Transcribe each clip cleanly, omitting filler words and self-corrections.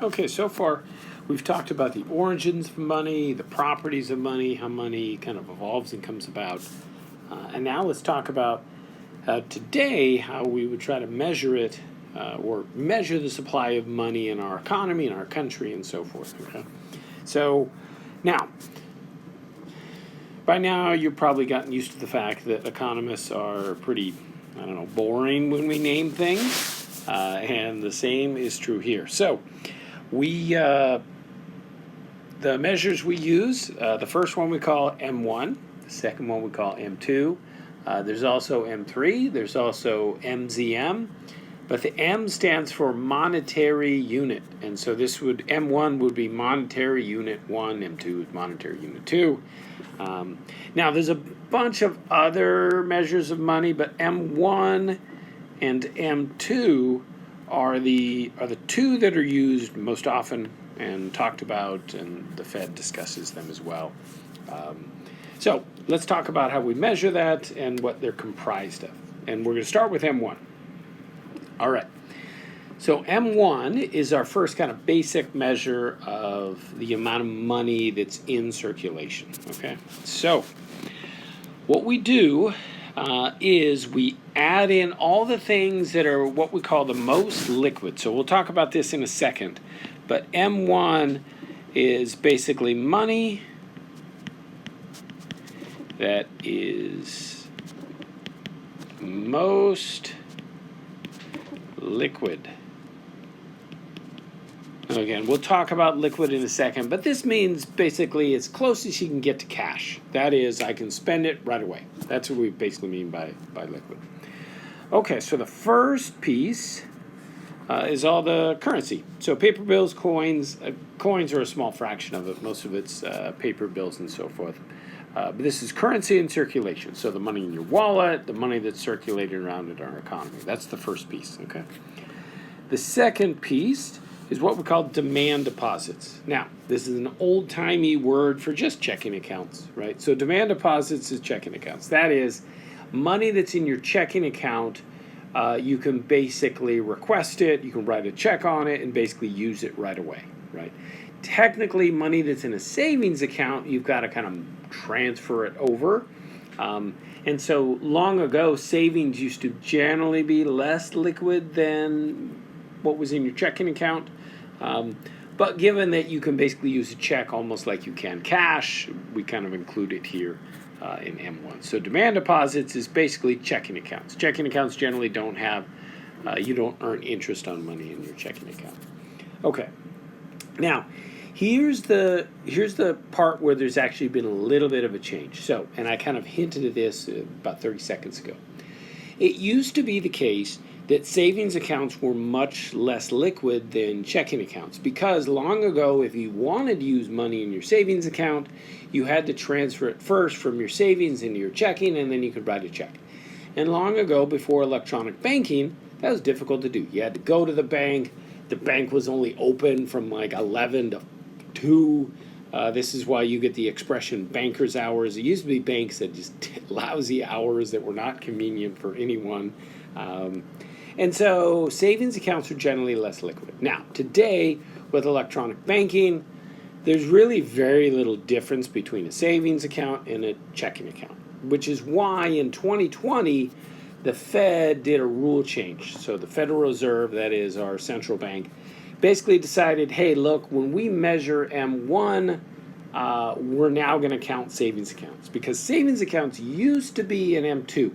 Okay, so far we've talked about the origins of money, the properties of money, how money kind of evolves and comes about. And now let's talk about today how we would try to measure it or measure the supply of money in our economy, in our country, and so forth. Okay? So now, by now you've probably gotten used to the fact that economists are pretty, boring when we name things. And the same is true here. So, the measures we use, the first one we call M1, the second one we call M2. There's also M3, there's also MZM, but the M stands for monetary unit, and so M1 would be monetary unit 1, M2 is monetary unit 2. Now there's a bunch of other measures of money, but M1 and M2 are the two that are used most often and talked about, and the Fed discusses them as well. So let's talk about how we measure that and what they're comprised of. And we're going to start with M1. All right. So M1 is our first kind of basic measure of the amount of money that's in circulation. Okay. So what we do is we add in all the things that are what we call the most liquid. So we'll talk about this in a second. But M1 is basically money that is most liquid. Again, we'll talk about liquid in a second, but this means basically as close as you can get to cash. That is, I can spend it right away. That's what we basically mean by liquid. Okay, so the first piece is all the currency. So paper bills, coins. Coins are a small fraction of it. Most of it's paper bills and so forth. But this is currency in circulation. So the money in your wallet, the money that's circulating around in our economy. That's the first piece, okay? The second piece is what we call demand deposits. Now, this is an old-timey word for just checking accounts, right? So demand deposits is checking accounts. That is money that's in your checking account. You can basically request it, you can write a check on it, and basically use it right away, right? Technically, money that's in a savings account, you've got to kind of transfer it over. And so long ago, savings used to generally be less liquid than what was in your checking account. But given that you can basically use a check almost like you can cash, we kind of include it here in M1. So demand deposits is basically checking accounts. Checking accounts generally don't have, you don't earn interest on money in your checking account. Okay. Now, here's the part where there's actually been a little bit of a change. So, and I kind of hinted at this about 30 seconds ago. It used to be the case that savings accounts were much less liquid than checking accounts because long ago, if you wanted to use money in your savings account, you had to transfer it first from your savings into your checking, and then you could write a check. And long ago, before electronic banking, that was difficult to do. You had to go to the bank. The bank was only open from like 11 to 2. This is why you get the expression banker's hours. It used to be banks that just did lousy hours that were not convenient for anyone. And so savings accounts are generally less liquid. Now, today, with electronic banking, there's really very little difference between a savings account and a checking account, which is why in 2020, the Fed did a rule change. So the Federal Reserve, that is our central bank, basically decided, hey, look, when we measure M1, we're now going to count savings accounts because savings accounts used to be in M2.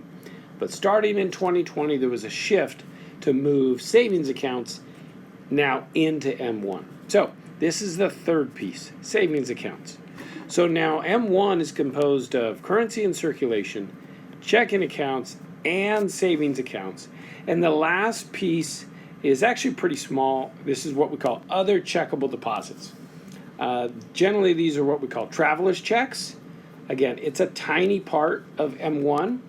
But starting in 2020, there was a shift to move savings accounts now into M1. So this is the third piece, savings accounts. So now M1 is composed of currency in circulation, checking accounts, and savings accounts. And the last piece is actually pretty small. This is what we call other checkable deposits. Generally, these are what we call traveler's checks. Again, it's a tiny part of M1.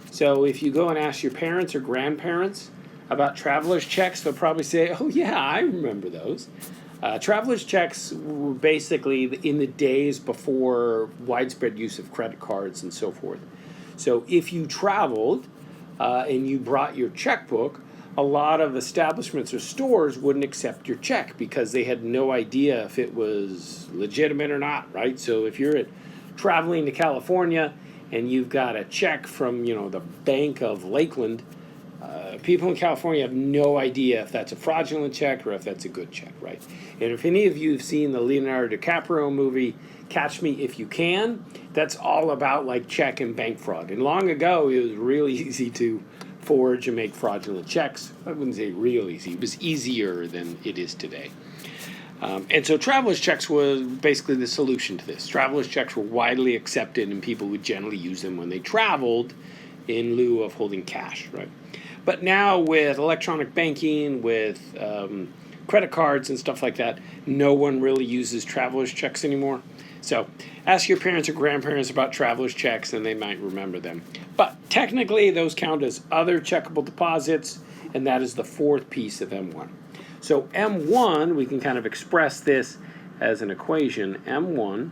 So if you go and ask your parents or grandparents about traveler's checks, they'll probably say, oh yeah, I remember those. Traveler's checks were basically in the days before widespread use of credit cards and so forth. So if you traveled and you brought your checkbook, a lot of establishments or stores wouldn't accept your check because they had no idea if it was legitimate or not, right? So if you're traveling to California and you've got a check from, the Bank of Lakeland, people in California have no idea if that's a fraudulent check or if that's a good check, right? And if any of you have seen the Leonardo DiCaprio movie, Catch Me If You Can, that's all about like check and bank fraud. And long ago, it was really easy to forge and make fraudulent checks. I wouldn't say real easy. It was easier than it is today. And so traveler's checks was basically the solution to this. Traveler's checks were widely accepted and people would generally use them when they traveled in lieu of holding cash, right? But now with electronic banking, with credit cards and stuff like that, no one really uses traveler's checks anymore. So ask your parents or grandparents about traveler's checks and they might remember them. But technically those count as other checkable deposits, and that is the fourth piece of M1. So M1, we can kind of express this as an equation. M1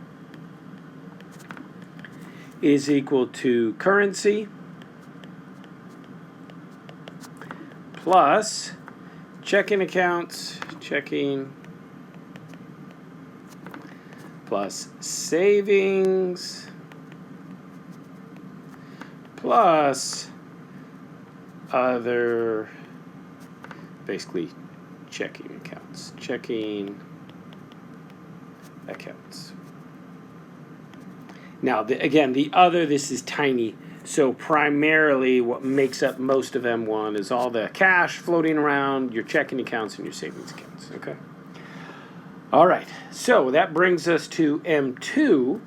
is equal to currency plus checking accounts, plus savings, plus other, basically checking accounts. Now, the other, this is tiny. So primarily what makes up most of M1 is all the cash floating around, your checking accounts and your savings accounts, okay? All right, so that brings us to M2.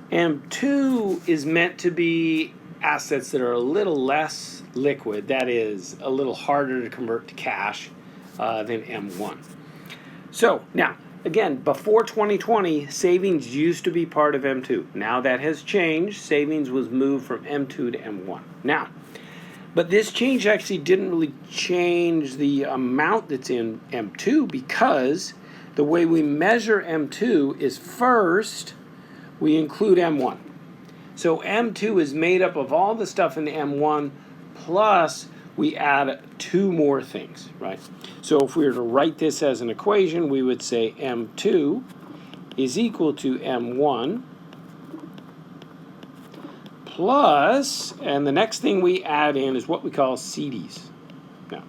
M2 is meant to be assets that are a little less liquid, that is, a little harder to convert to cash than M1. So now, again, before 2020, savings used to be part of M2. Now that has changed. Savings was moved from M2 to M1. Now, but this change actually didn't really change the amount that's in M2 because the way we measure M2 is first we include M1. So M2 is made up of all the stuff in the M1 plus we add two more things, right? So if we were to write this as an equation, we would say M2 is equal to M1 plus, and the next thing we add in is what we call CDs. Now,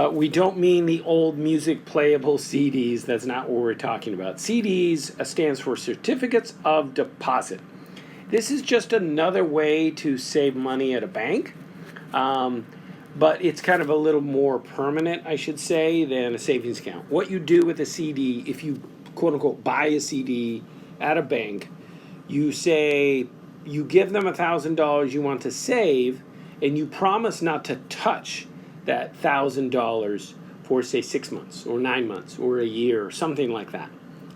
we don't mean the old music playable CDs. That's not what we're talking about. CDs stands for Certificates of Deposit. This is just another way to save money at a bank. But it's kind of a little more permanent, I should say, than a savings account. What you do with a CD, if you quote-unquote buy a CD at a bank, you say, you give them $1,000 you want to save, and you promise not to touch that $1,000 for, say, 6 months or 9 months or a year or something like that.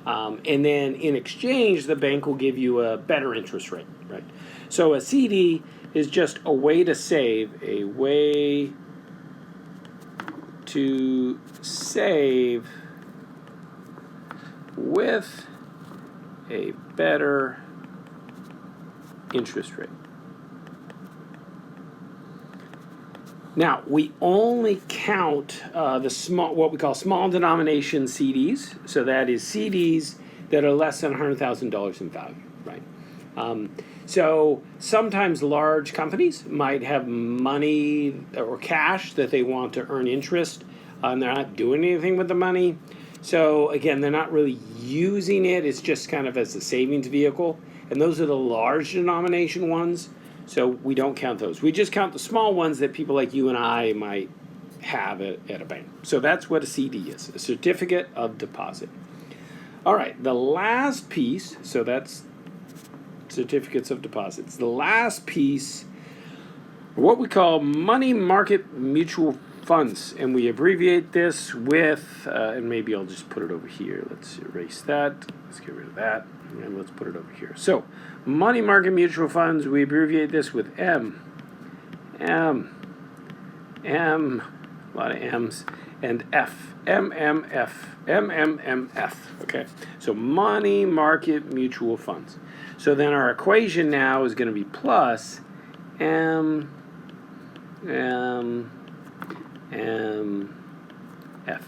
And then in exchange, the bank will give you a better interest rate, right? So a CD is just a way to save, with a better interest rate. Now, we only count what we call small denomination CDs. So that is CDs that are less than $100,000 in value, right? So sometimes large companies might have money or cash that they want to earn interest, and they're not doing anything with the money. So again, they're not really using it. It's just kind of as a savings vehicle. And those are the large denomination ones. So we don't count those. We just count the small ones that people like you and I might have at a bank. So that's what a CD is, a certificate of deposit. All right, the last piece, so that's certificates of deposits. The last piece, what we call money market mutual funds, and we abbreviate this with, and maybe I'll just put it over here. Let's erase that. Let's get rid of that, and let's put it over here. So, money market mutual funds, we abbreviate this with M, a lot of M's, and F, MMF, okay? So, money market mutual funds. So then our equation now is going to be plus MMF M, M, F.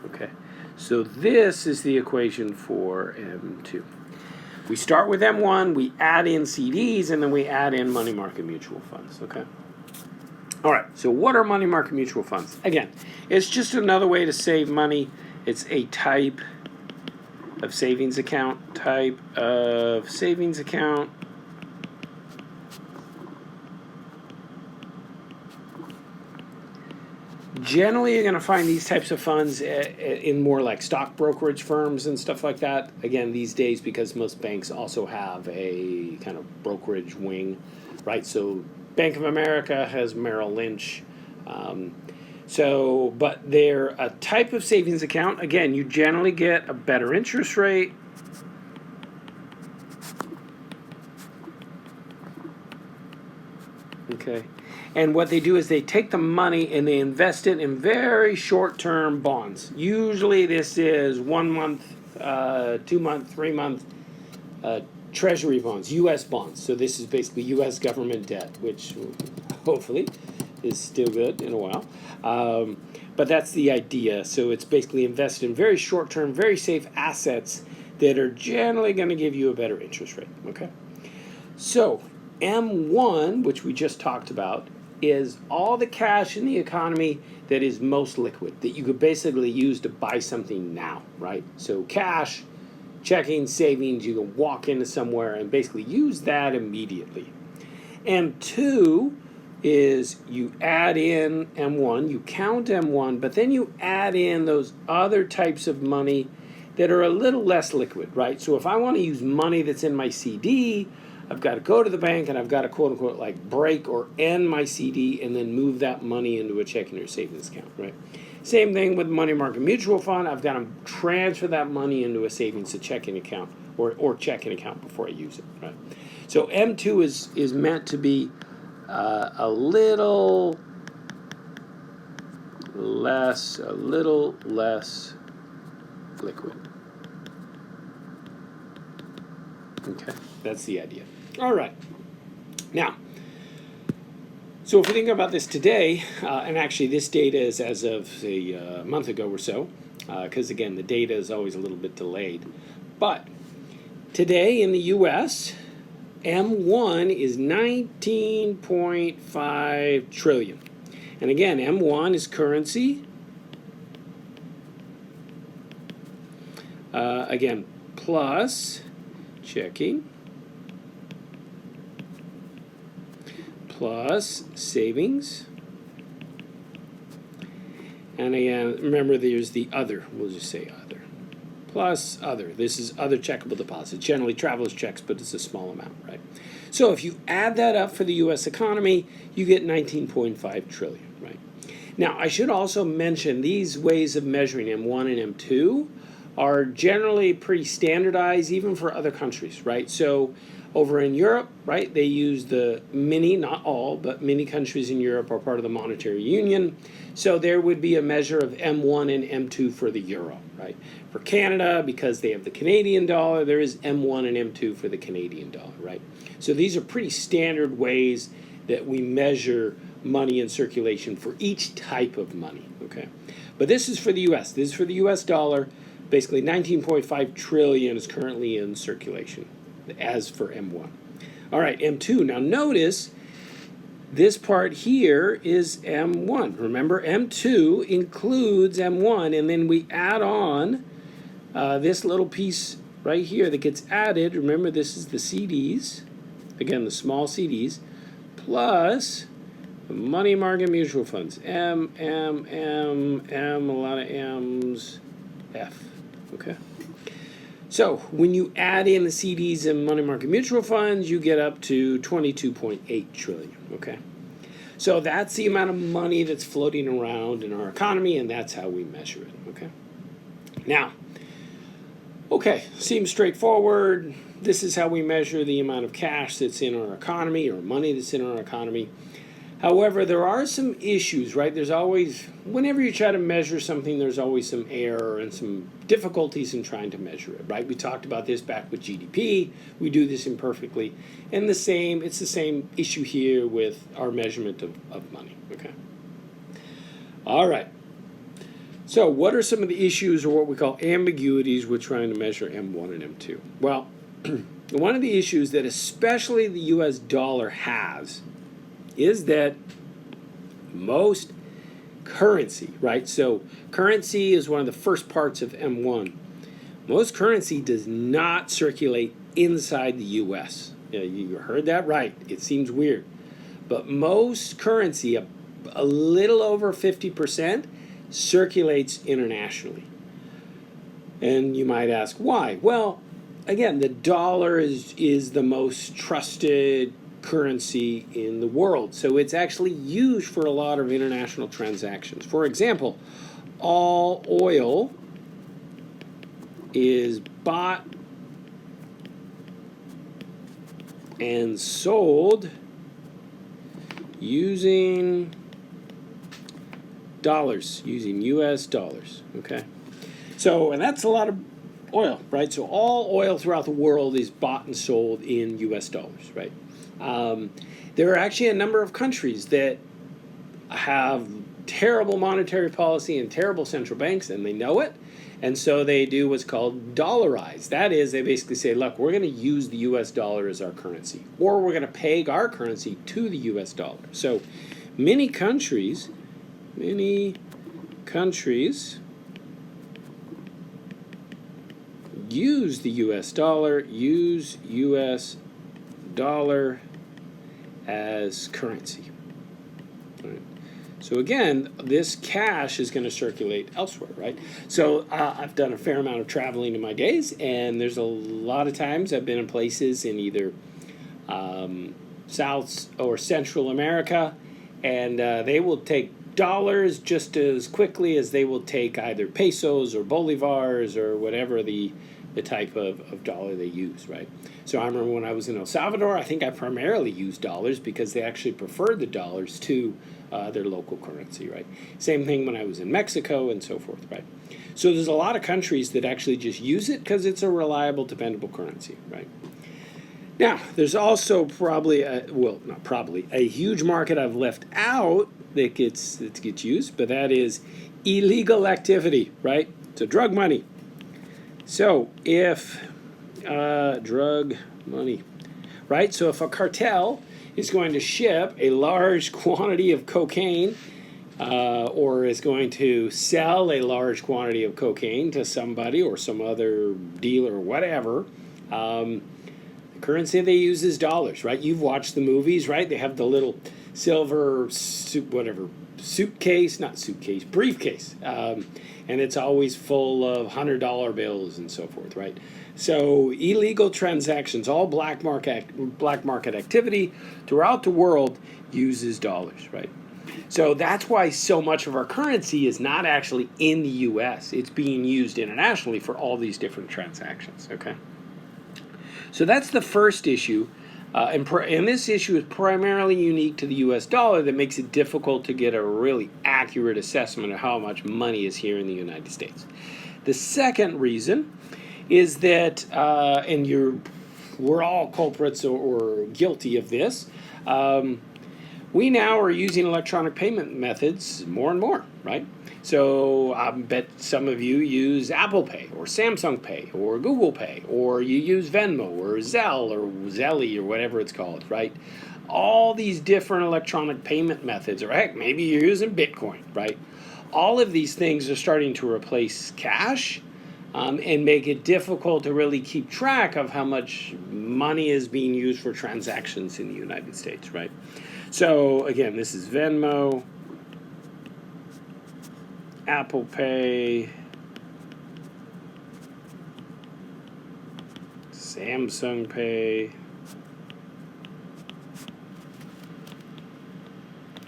Okay, so this is the equation for M2. We start with M1, we add in CDs, and then we add in money market mutual funds, okay? All right, so what are money market mutual funds? Again, it's just another way to save money. It's a type of savings account, Generally, you're going to find these types of funds in more like stock brokerage firms and stuff like that. Again, these days, because most banks also have a kind of brokerage wing, right? So Bank of America has Merrill Lynch. But they're a type of savings account. Again, you generally get a better interest rate. Okay. And what they do is they take the money and they invest it in very short-term bonds. Usually this is 1 month, 2 month, 3 month treasury bonds, U.S. bonds. So this is basically U.S. government debt, which hopefully is still good in a while. But that's the idea. So it's basically invested in very short-term, very safe assets that are generally going to give you a better interest rate. Okay. So M1, which we just talked about, is all the cash in the economy that is most liquid, that you could basically use to buy something now, right? So cash, checking, savings, you can walk into somewhere and basically use that immediately. M2 is you add in M1, you count M1, but then you add in those other types of money that are a little less liquid, right? So if I want to use money that's in my CD, I've got to go to the bank and I've got to quote unquote like break or end my CD and then move that money into a checking or savings account, right? Same thing with money market mutual fund. I've got to transfer that money into a savings to checking account or checking account before I use it, right? So M2 is meant to be a little less liquid. Okay, that's the idea. All right. Now, so if we think about this today, and actually this data is as of, say, a month ago or so, because again, the data is always a little bit delayed. But today in the U.S., M1 is 19.5 trillion. And again, M1 is currency. Again, plus checking, plus savings, and again, remember there's the other, we'll just say other, plus other. This is other checkable deposits, generally traveler's checks, but it's a small amount, right? So if you add that up for the U.S. economy, you get 19.5 trillion, right? Now, I should also mention these ways of measuring M1 and M2 are generally pretty standardized even for other countries, right? So over in Europe, right, they use the many, not all, but many countries in Europe are part of the monetary union. So there would be a measure of M1 and M2 for the euro, right? For Canada, because they have the Canadian dollar, there is M1 and M2 for the Canadian dollar, right? So these are pretty standard ways that we measure money in circulation for each type of money, okay? But this is for the U.S. This is for the U.S. dollar. Basically, 19.5 trillion is currently in circulation, as for M1. All right, M2. Now notice this part here is M1. Remember, M2 includes M1, and then we add on this little piece right here that gets added. Remember, this is the CDs. Again, the small CDs, plus the money market mutual funds. M, a lot of M's, F. Okay. So when you add in the CDs and money market mutual funds, you get up to 22.8 trillion. Okay. So that's the amount of money that's floating around in our economy, and that's how we measure it. Okay. Now, okay, seems straightforward. This is how we measure the amount of cash that's in our economy or money that's in our economy. However, there are some issues, right? There's always, whenever you try to measure something, there's always some error and some difficulties in trying to measure it, right? We talked about this back with GDP. We do this imperfectly. And it's the same issue here with our measurement of money, okay? All right. So what are some of the issues, or what we call ambiguities, with trying to measure M1 and M2? Well, one of the issues that especially the US dollar has is that most currency, right? So currency is one of the first parts of M1. Most currency does not circulate inside the US. Yeah, you heard that right. It seems weird. But most currency, a little over 50%, circulates internationally. And you might ask, why? Well, again, the dollar is the most trusted currency in the world. So it's actually used for a lot of international transactions. For example, all oil is bought and sold using dollars, using US dollars, okay? So, and that's a lot of oil, right? So all oil throughout the world is bought and sold in US dollars, right? There are actually a number of countries that have terrible monetary policy and terrible central banks, and they know it. And so they do what's called dollarize. That is, they basically say, look, we're going to use the US dollar as our currency, or we're going to peg our currency to the US dollar. So many countries use the US dollar, use US dollar as currency. All right. So again, this cash is going to circulate elsewhere, right? So I've done a fair amount of traveling in my days, and there's a lot of times I've been in places in either South or Central America, and they will take dollars just as quickly as they will take either pesos or bolivars or whatever the type of dollar they use, right? So I remember when I was in El Salvador, I think I primarily used dollars because they actually preferred the dollars to their local currency, right? Same thing when I was in Mexico and so forth, right? So there's a lot of countries that actually just use it because it's a reliable, dependable currency, right? Now, there's also probably, a huge market I've left out that gets used, but that is illegal activity, right? So drug money. So if drug money, right? So if a cartel is going to ship a large quantity of cocaine or is going to sell a large quantity of cocaine to somebody or some other dealer or whatever, the currency they use is dollars, right? You've watched the movies, right? They have the little silver briefcase. And it's always full of $100 bills and so forth, right? So illegal transactions, all black market activity throughout the world uses dollars, right? So that's why so much of our currency is not actually in the U.S. It's being used internationally for all these different transactions, okay? So that's the first issue. And this issue is primarily unique to the U.S. dollar that makes it difficult to get a really accurate assessment of how much money is here in the United States. The second reason is that, we're all culprits or guilty of this, we now are using electronic payment methods more and more, right? So I bet some of you use Apple Pay or Samsung Pay or Google Pay, or you use Venmo or Zelle or Zelly or whatever it's called, right? All these different electronic payment methods, or heck, maybe you're using Bitcoin, right? All of these things are starting to replace cash and make it difficult to really keep track of how much money is being used for transactions in the United States, right? So again, this is Venmo, Apple Pay, Samsung Pay,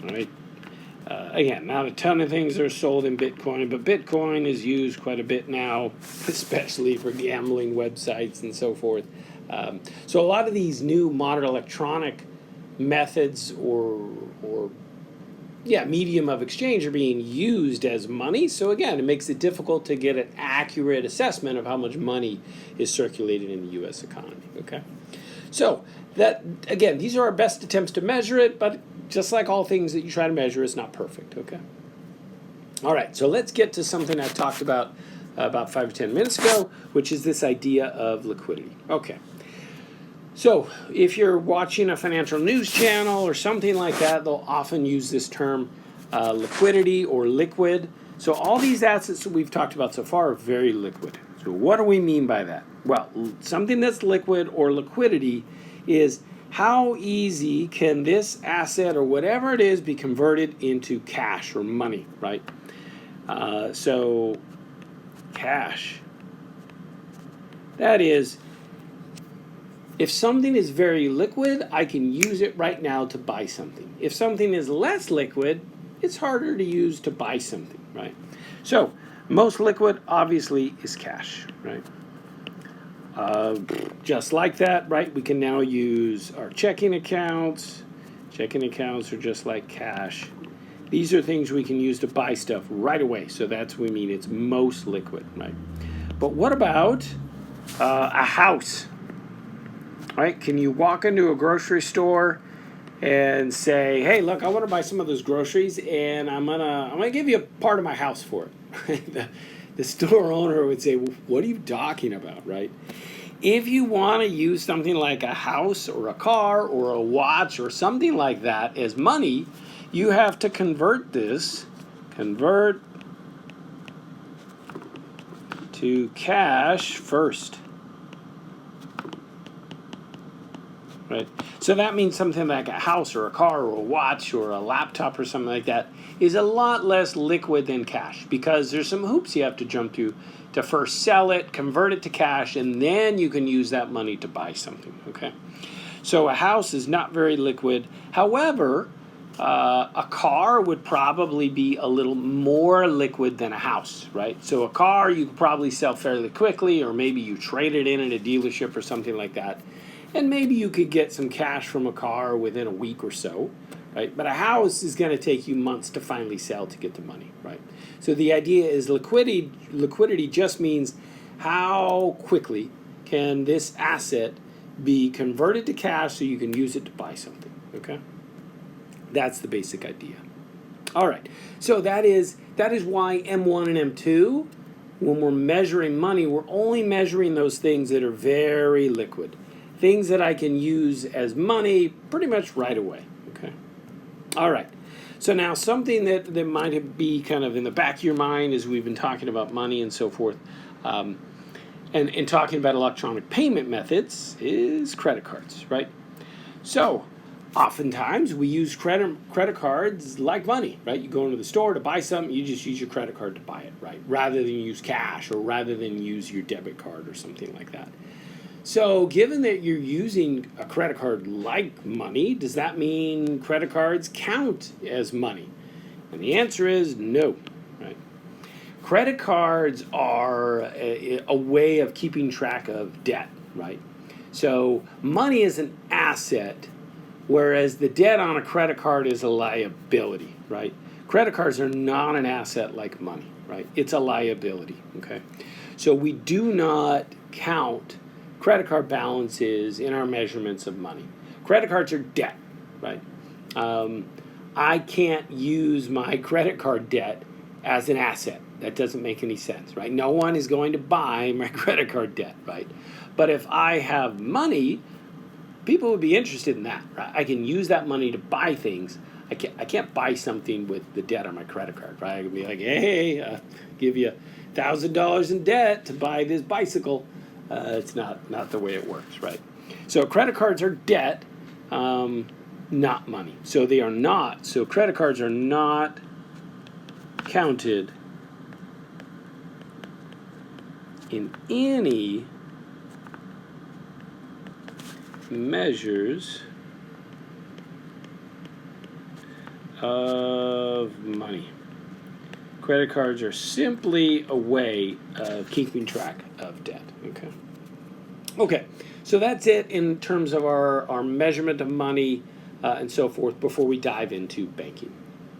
right? Again, not a ton of things are sold in Bitcoin, but Bitcoin is used quite a bit now, especially for gambling websites and so forth. So a lot of these new modern electronic methods or medium of exchange are being used as money. So again, it makes it difficult to get an accurate assessment of how much money is circulating in the U.S. economy. Okay, so that again, these are our best attempts to measure it, but just like all things that you try to measure, it's not perfect. Okay. All right, so let's get to something I talked about 5 or 10 minutes ago, which is this idea of liquidity. Okay. So if you're watching a financial news channel or something like that, they'll often use this term liquidity or liquid. So all these assets that we've talked about so far are very liquid. So what do we mean by that? Well, something that's liquid or liquidity is how easy can this asset or whatever it is be converted into cash or money, right? So cash, that is, if something is very liquid, I can use it right now to buy something. If something is less liquid, it's harder to use to buy something, right? So most liquid, obviously, is cash, right? Just like that, right? We can now use our checking accounts. Checking accounts are just like cash. These are things we can use to buy stuff right away. So that's what we mean. It's most liquid, right? But what about a house? Right? Can you walk into a grocery store and say, "Hey, look, I want to buy some of those groceries, and I'm gonna give you a part of my house for it." The store owner would say, "What are you talking about?" Right? If you want to use something like a house or a car or a watch or something like that as money, you have to convert to cash first. Right? So that means something like a house or a car or a watch or a laptop or something like that is a lot less liquid than cash, because there's some hoops you have to jump to first sell it, convert it to cash, and then you can use that money to buy something. Okay? So a house is not very liquid. However, a car would probably be a little more liquid than a house, right? So a car you could probably sell fairly quickly, or maybe you trade it in at a dealership or something like that. And maybe you could get some cash from a car within a week or so, right? But a house is going to take you months to finally sell to get the money, right? So the idea is liquidity just means how quickly can this asset be converted to cash so you can use it to buy something, okay? That's the basic idea. All right, so that is why M1 and M2, when we're measuring money, we're only measuring those things that are very liquid. Things that I can use as money pretty much right away, okay? All right, so now something that might be kind of in the back of your mind as we've been talking about money and so forth, and talking about electronic payment methods is credit cards, right? So oftentimes we use credit cards like money, right? You go into the store to buy something, you just use your credit card to buy it, right? Rather than use cash or rather than use your debit card or something like that. So given that you're using a credit card like money, does that mean credit cards count as money? And the answer is no, right? Credit cards are a way of keeping track of debt, right? So money is an asset, whereas the debt on a credit card is a liability, right? Credit cards are not an asset like money, right? It's a liability, okay? So we do not count credit card balances in our measurements of money. Credit cards are debt, right? I can't use my credit card debt as an asset. That doesn't make any sense, right? No one is going to buy my credit card debt, right? But if I have money, people would be interested in that, right? I can use that money to buy things. I can't buy something with the debt on my credit card, right? I can be like, hey, give you $1,000 in debt to buy this bicycle. It's not the way it works, right? So credit cards are debt, not money. So they are not. So credit cards are not counted in any measures of money. Credit cards are simply a way of keeping track of debt. Okay, so that's it in terms of our measurement of money and so forth before we dive into banking.